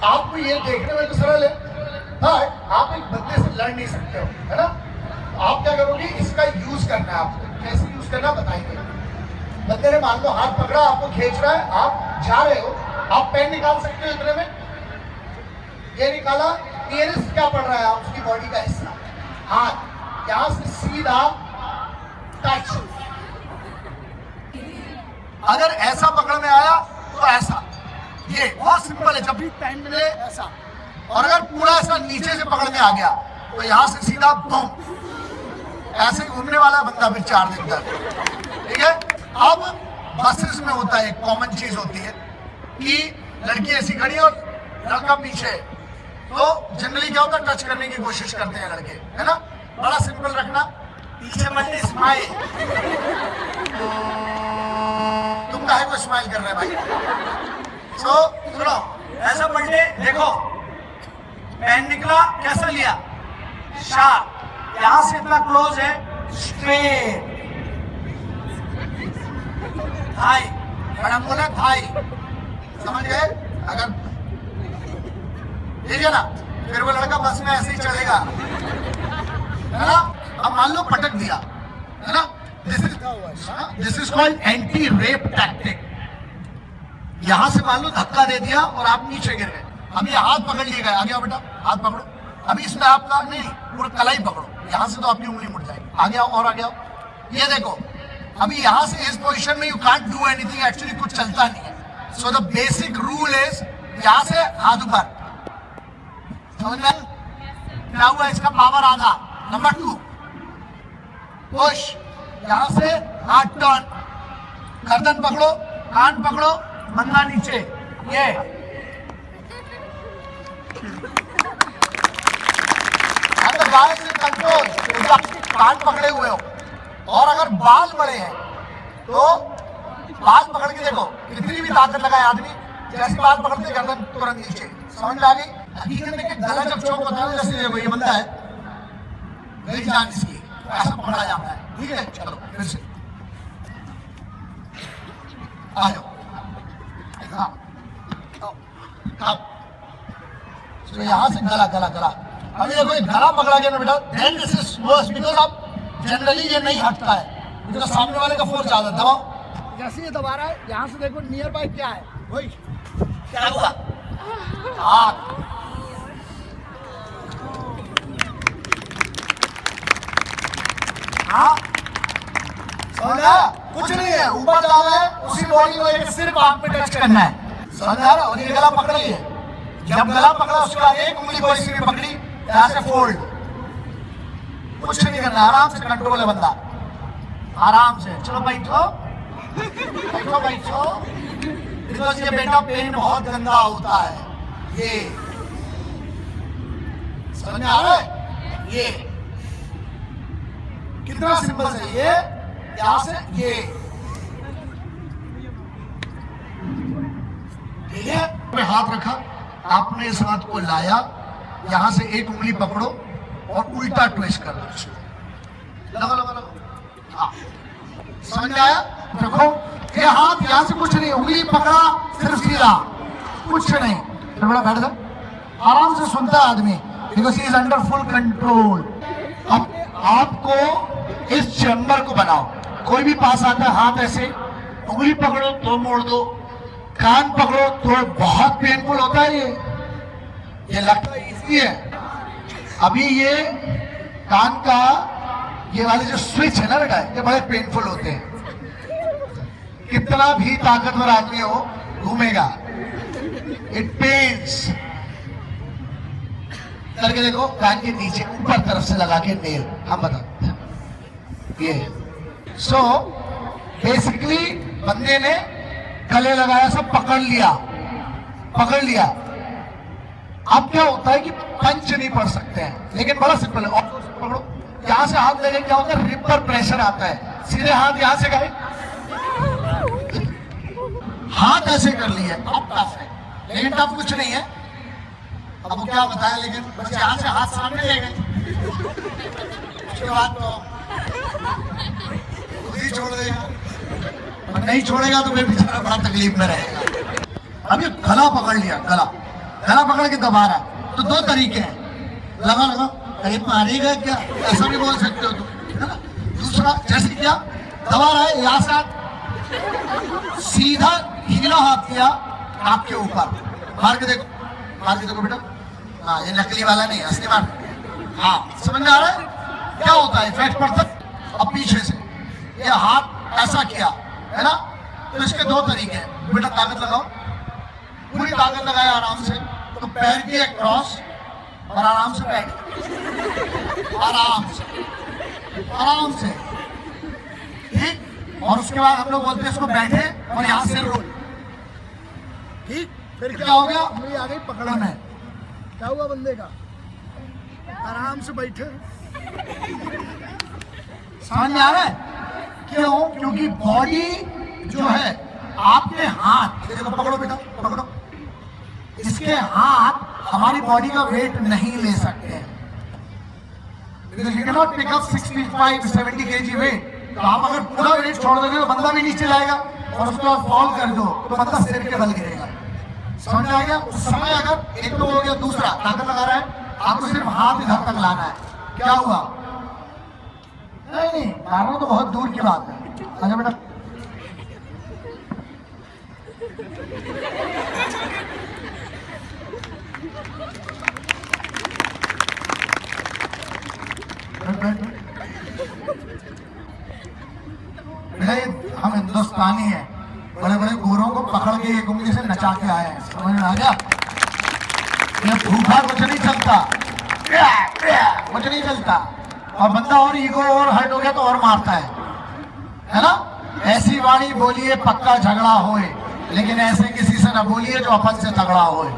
आपको ये देखने में तो सरल है, हाँ आप एक बंदे से लड़ नहीं सकते हो, है ना। आप क्या करोगे, इसका यूज करना है आपको। कैसे यूज करना बताएंगे। बंदे ने मान लो हाथ पकड़ा, आपको खींच रहा है, आप जा रहे हो, आप पेन निकाल सकते हो इतने में, ये निकाला, नियरेस्ट क्या पड़ रहा है उसकी बॉडी का हिस्सा, हाथ, यहां से सीधा टच। अगर ऐसा पकड़ में आया तो ऐसा, ये बहुत सिंपल है, जब भी टाइम मिले ऐसा। और अगर पूरा ऐसा नीचे से पकड़ में आ गया तो यहां से सीधा बम, ऐसे घूमने वाला बंदा फिर 4 दिन तक, ठीक है। अब बसेस में होता है, एक कॉमन चीज होती है कि लड़की ऐसी खड़ी है और लड़का पीछे, तो जनरली क्या होता है, टच करने की कोशिश करते हैं लड़के, है ना। बड़ा सिंपल रखना, पीछे मत स्माइल, तुम काहे को स्माइल कर रहे भाई। सो सुनो, ऐसा पलटे, देखो पेन निकला, कैसा लिया, शार्प, यहां से इतना क्लोज है, स्ट्रेट, थाई, बड़ा बोला थाई, समझ गए। अगर ठीक है ना, फिर वो लड़का बस में ऐसे ही चलेगा, है ना। अब मान लो पटक दिया, है ना, this is called anti rape tactic. यहां से मान लो धक्का दे दिया और आप नीचे गिर गए, अभी हाथ पकड़ लिए गए, आ गया बेटा, हाथ पकड़ो, अभी इसमें आपका नहीं, पूरा कलाई पकड़ो, यहां से तो आपकी उंगली मुड़ जाएगी, आ गया और आ गया। ये देखो, अभी यहां से इस पोजीशन में you can't do anything, actually कुछ चलता नहीं है। So the basic rule is, यहां से हाथ ऊपर, समझ में क्या हुआ, इसका पावर आधा। नंबर 2 पुश, यहां से हाथ टर्न, गर्दन पकड़ो, कान पकड़ो, मन्ना नीचे, ये बाएं से कंट्रोल, कान पकड़े हुए हो। और अगर बाल बड़े हैं तो बाल पकड़ के देखो, कितनी भी ताकत लगाए आदमी, जैसे बाल पकड़ते गर्दन तुरंत नीचे, समझ में आ गई। हकीकत में गला जब चौक होता है, जैसे देखो ये बंदा है, गई जान इसकी, ऐसा पकड़ा जाता है, ठीक है। चलो फिर से आ जाओ, तो यहां से गला गला गला, अभी देखो ये गला पकड़ा गया ना बेटा, then this is worse, because अब जनरली ये नहीं हटता है, बिकॉज सामने वाले का फोर्स ज्यादा। दबाओ, जैसे ये दबा रहा है, यहां से देखो नियर बाय क्या है, वही क्या हुआ, हाथ, हाँ समझा, कुछ नहीं है, ऊपर जाना है, उसी बॉडी को एक सिर्फ आंख पे टच करना है, समझा रहा। और ये गला पकड़ लिए, जब गला पकड़ा उसके बाद एक उंगली को इसी में पकड़ी, यहां से फोल्ड, कुछ नहीं करना, आराम से कंट्रोल है बंदा, आराम से। चलो बैठो बैठो बैठो, बिकॉज ये बेटा पेन बहुत गंदा होता है, ये समझ में आ रहा है। ये कितना सिंपल है, ये यहां से ये, ठीक है। हाथ रखा, आपने इस हाथ को लाया, यहां से एक उंगली पकड़ो और उल्टा ट्विस्ट कर लो, लगा लगा लगा, हाँ समझ में आया। देखो ये हाथ, यहां से कुछ नहीं, उंगली पकड़ा सिर्फ सीधा, कुछ नहीं, थोड़ा बैठ जा, आराम से सुनता है आदमी, because he is under full control. अब आपको इस चेम्बर को बनाओ, कोई भी पास आता है, हाथ ऐसे, उंगली पकड़ो तो मोड़ दो, कान पकड़ो तो बहुत पेनफुल होता है, ये लगता है इजी है। अभी ये कान का ये वाले जो स्विच है ना बेटा, ये बड़े पेनफुल होते हैं, कितना भी ताकतवर आदमी हो घूमेगा, इट पेन्स। करके देखो, कान के नीचे ऊपर तरफ से लगा के नेल, हम बताते हैं ये। सो बेसिकली बंदे ने गले लगाया, सब पकड़ लिया, पकड़ लिया। अब क्या होता है कि पंच नहीं पड़ सकते हैं, लेकिन बड़ा सिंपल है, पकड़ो, यहां से हाथ लगे, क्या होता है, रिब पर प्रेशर आता है, सीधे हाथ यहां से गए, हाथ ऐसे कर लिए, अब टफ है, लेकिन टफ कुछ नहीं है। अब क्या बताया, लेकिन बस यहां से हाथ सामने ले गए, उसके बाद तो खुद ही छोड़ देगा, और नहीं छोड़ेगा तो फिर बेचारा बड़ा तकलीफ में रहेगा। अब ये गला पकड़ लिया, गला, गला पकड़ के दबा रहा है। तो दो तरीके हैं, लगा लगा कहीं मारेगा क्या, ऐसा भी बोल सकते हो तुम, है ना। दूसरा जैसे क्या दबा रहा है, यहाँ से सीधा ढीला हाथ किया आपके ऊपर, मार के देखो बेटा। हाँ ये नकली वाला नहीं, असली मार। हाँ समझ में आ रहा है क्या होता है, इफेक्ट पड़ता है। अब पीछे से ये हाथ ऐसा किया है ना, तो इसके दो तरीके हैं बेटा। ताकत लगाओ, पूरी ताकत लगाए आराम से, तो पैर की एक क्रॉस और आराम से बैठ, आराम से ठीक। और उसके बाद हम लोग बोलते हैं इसको बैठे और यहाँ से रोल, ठीक। फिर क्या हो गया, उंगली आ गई पकड़ना है, क्या हुआ बंदे का, आराम से बैठे। समझ में आ रहा है क्यों? क्योंकि बॉडी जो है आपके हाथ, देखो पकड़ो बेटा पकड़ो, इसके हाथ हमारी बॉडी का वेट नहीं ले सकते हैं। Because you cannot pick up 65-70 kg weight। तो आप अगर पूरा वेट छोड़ दोगे तो बंदा भी नीचे जाएगा, और उसके बाद फॉल कर दो तो बंदा सिर के बल गिरेगा। समझ में आ गया? उस समय अगर एक तो हो गया, दूसरा ताकत लगा रहा है, आपको सिर्फ हाथ इधर तक लाना है। क्या हुआ? नहीं मारना तो बहुत दूर की बात है। अच्छा बेटा हम हिंदुस्तानी हैं, बड़े बड़े गोरों को पकड़ के एक उंगली से नचा के आए हैं। समझ में आ गया? ये भूखा कुछ नहीं चलता, कुछ नहीं चलता। और बंदा और ईगो और हर्ट हो गया तो और मारता है ना। ऐसी वाणी बोलिए पक्का झगड़ा होए, लेकिन ऐसे किसी से न बोलिए जो अपन से तगड़ा होए।